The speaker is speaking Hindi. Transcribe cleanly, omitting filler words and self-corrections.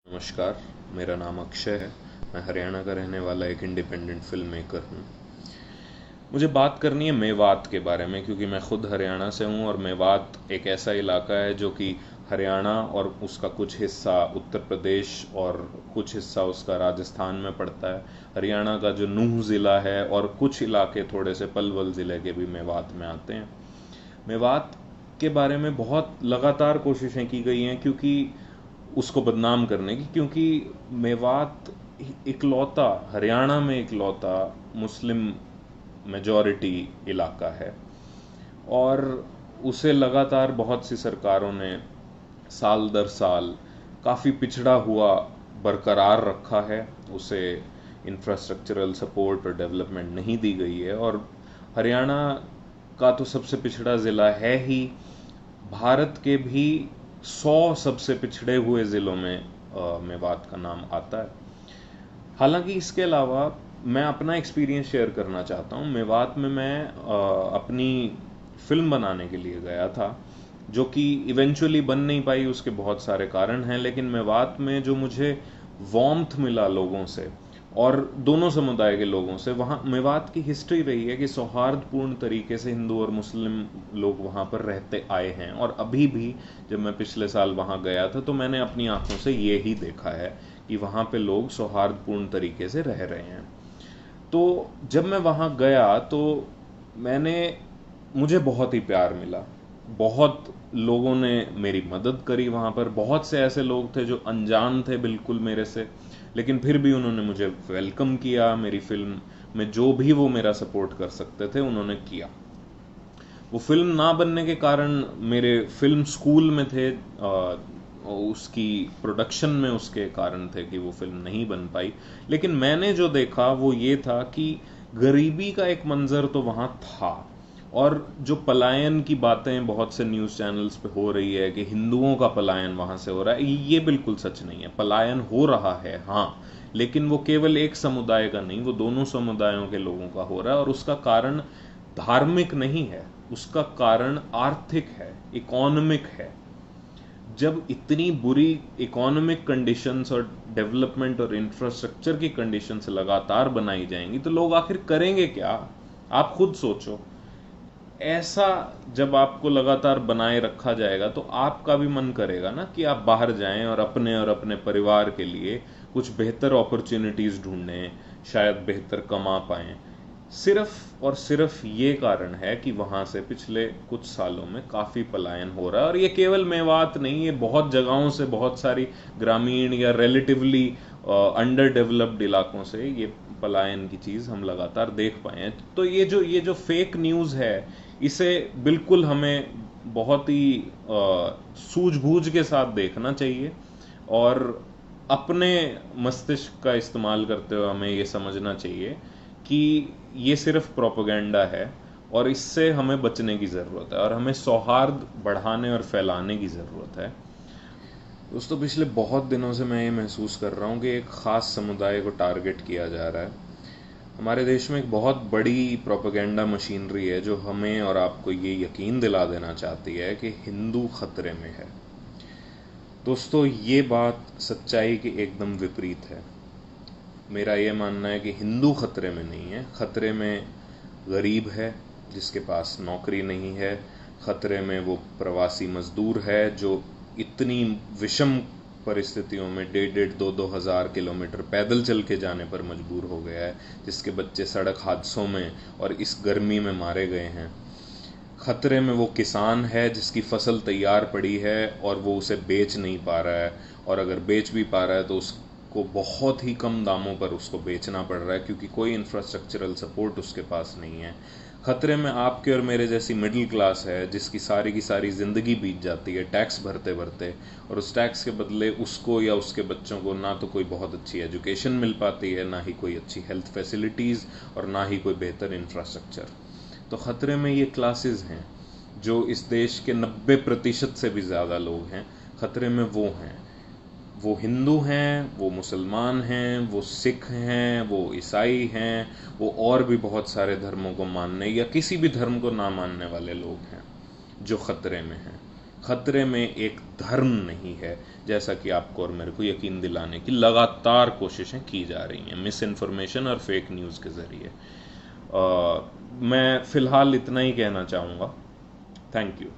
नमस्कार, मेरा नाम अक्षय है। मैं हरियाणा का रहने वाला एक इंडिपेंडेंट फिल्म मेकर हूँ। मुझे बात करनी है मेवात के बारे में, क्योंकि मैं खुद हरियाणा से हूँ और मेवात एक ऐसा इलाका है जो कि हरियाणा और उसका कुछ हिस्सा उत्तर प्रदेश और कुछ हिस्सा उसका राजस्थान में पड़ता है। हरियाणा का जो नूंह ज़िला है और कुछ इलाके थोड़े से पलवल ज़िले के भी मेवात में आते हैं। मेवात के बारे में बहुत लगातार कोशिशें की गई हैं क्योंकि उसको बदनाम करने की, क्योंकि मेवात इकलौता हरियाणा में इकलौता मुस्लिम मेजॉरिटी इलाका है और उसे लगातार बहुत सी सरकारों ने साल दर साल काफ़ी पिछड़ा हुआ बरकरार रखा है। उसे इंफ्रास्ट्रक्चरल सपोर्ट और डेवलपमेंट नहीं दी गई है और हरियाणा का तो सबसे पिछड़ा ज़िला है ही। भारत के भी 100 सबसे पिछड़े हुए ज़िलों में मेवात का नाम आता है। हालांकि इसके अलावा मैं अपना एक्सपीरियंस शेयर करना चाहता हूँ। मेवात में मैं अपनी फिल्म बनाने के लिए गया था, जो कि इवेंचुअली बन नहीं पाई। उसके बहुत सारे कारण हैं, लेकिन मेवात में जो मुझे वार्मथ मिला लोगों से और दोनों समुदाय के लोगों से, वहाँ मेवात की हिस्ट्री रही है कि सौहार्दपूर्ण तरीके से हिंदू और मुस्लिम लोग वहाँ पर रहते आए हैं। और अभी भी जब मैं पिछले साल वहाँ गया था तो मैंने अपनी आंखों से ये ही देखा है कि वहाँ पे लोग सौहार्दपूर्ण तरीके से रह रहे हैं। तो जब मैं वहाँ गया तो मैंने मुझे बहुत ही प्यार मिला। बहुत लोगों ने मेरी मदद करी। वहाँ पर बहुत से ऐसे लोग थे जो अनजान थे बिल्कुल मेरे से, लेकिन फिर भी उन्होंने मुझे वेलकम किया। मेरी फिल्म में जो भी वो मेरा सपोर्ट कर सकते थे उन्होंने किया। वो फिल्म ना बनने के कारण मेरे फिल्म स्कूल में थे, उसकी प्रोडक्शन में उसके कारण थे कि वो फिल्म नहीं बन पाई। लेकिन मैंने जो देखा वो ये था कि गरीबी का एक मंजर तो वहाँ था। और जो पलायन की बातें बहुत से न्यूज़ चैनल्स पे हो रही है कि हिंदुओं का पलायन वहाँ से हो रहा है, ये बिल्कुल सच नहीं है। पलायन हो रहा है हाँ, लेकिन वो केवल एक समुदाय का नहीं, वो दोनों समुदायों के लोगों का हो रहा है। और उसका कारण धार्मिक नहीं है, उसका कारण आर्थिक है, इकोनॉमिक है। जब इतनी बुरी इकोनॉमिक कंडीशंस और डेवलपमेंट और इंफ्रास्ट्रक्चर की कंडीशंस लगातार बनाई जाएंगी तो लोग आखिर करेंगे क्या? आप खुद सोचो। ऐसा जब आपको लगातार बनाए रखा जाएगा तो आपका भी मन करेगा ना कि आप बाहर जाएं और अपने परिवार के लिए कुछ बेहतर अपॉर्चुनिटीज ढूंढें, शायद बेहतर कमा पाएं। सिर्फ और सिर्फ ये कारण है कि वहां से पिछले कुछ सालों में काफी पलायन हो रहा है। और ये केवल मेवात नहीं, ये बहुत जगहों से, बहुत सारी ग्रामीण या रिलेटिवली अंडर डेवलप्ड इलाकों से ये पलायन की चीज हम लगातार देख पाए हैं। तो ये जो फेक न्यूज है, इसे बिल्कुल हमें बहुत ही सूझबूझ के साथ देखना चाहिए और अपने मस्तिष्क का इस्तेमाल करते हुए हमें ये समझना चाहिए कि ये सिर्फ प्रोपेगेंडा है और इससे हमें बचने की ज़रूरत है और हमें सौहार्द बढ़ाने और फैलाने की ज़रूरत है। दोस्तों, पिछले बहुत दिनों से मैं ये महसूस कर रहा हूँ कि एक ख़ास समुदाय को टारगेट किया जा रहा है। हमारे देश में एक बहुत बड़ी प्रोपेगेंडा मशीनरी है जो हमें और आपको ये यकीन दिला देना चाहती है कि हिंदू खतरे में है। दोस्तों, ये बात सच्चाई के एकदम विपरीत है। मेरा ये मानना है कि हिंदू खतरे में नहीं है। खतरे में गरीब है जिसके पास नौकरी नहीं है। खतरे में वो प्रवासी मजदूर है जो इतनी विषम परिस्थितियों में 1,500-2,000 किलोमीटर पैदल चल के जाने पर मजबूर हो गया है, जिसके बच्चे सड़क हादसों में और इस गर्मी में मारे गए हैं। खतरे में वो किसान है जिसकी फसल तैयार पड़ी है और वो उसे बेच नहीं पा रहा है, और अगर बेच भी पा रहा है तो उसको बहुत ही कम दामों पर उसको बेचना पड़ रहा है क्योंकि कोई इंफ्रास्ट्रक्चरल सपोर्ट उसके पास नहीं है। खतरे में आपके और मेरे जैसी मिडिल क्लास है जिसकी सारी की सारी ज़िंदगी बीत जाती है टैक्स भरते भरते, और उस टैक्स के बदले उसको या उसके बच्चों को ना तो कोई बहुत अच्छी एजुकेशन मिल पाती है, ना ही कोई अच्छी हेल्थ फैसिलिटीज़ और ना ही कोई बेहतर इंफ्रास्ट्रक्चर। तो ख़तरे में ये क्लासेस हैं जो इस देश के 90% से भी ज़्यादा लोग हैं। ख़तरे में वो हैं, वो हिंदू हैं, वो मुसलमान हैं, वो सिख हैं, वो ईसाई हैं, वो और भी बहुत सारे धर्मों को मानने या किसी भी धर्म को ना मानने वाले लोग हैं जो ख़तरे में हैं। खतरे में एक धर्म नहीं है, जैसा कि आपको और मेरे को यकीन दिलाने की लगातार कोशिशें की जा रही हैं मिस इन्फॉर्मेशन और फेक न्यूज़ के ज़रिए। मैं फ़िलहाल इतना ही कहना चाहूँगा। Thank you.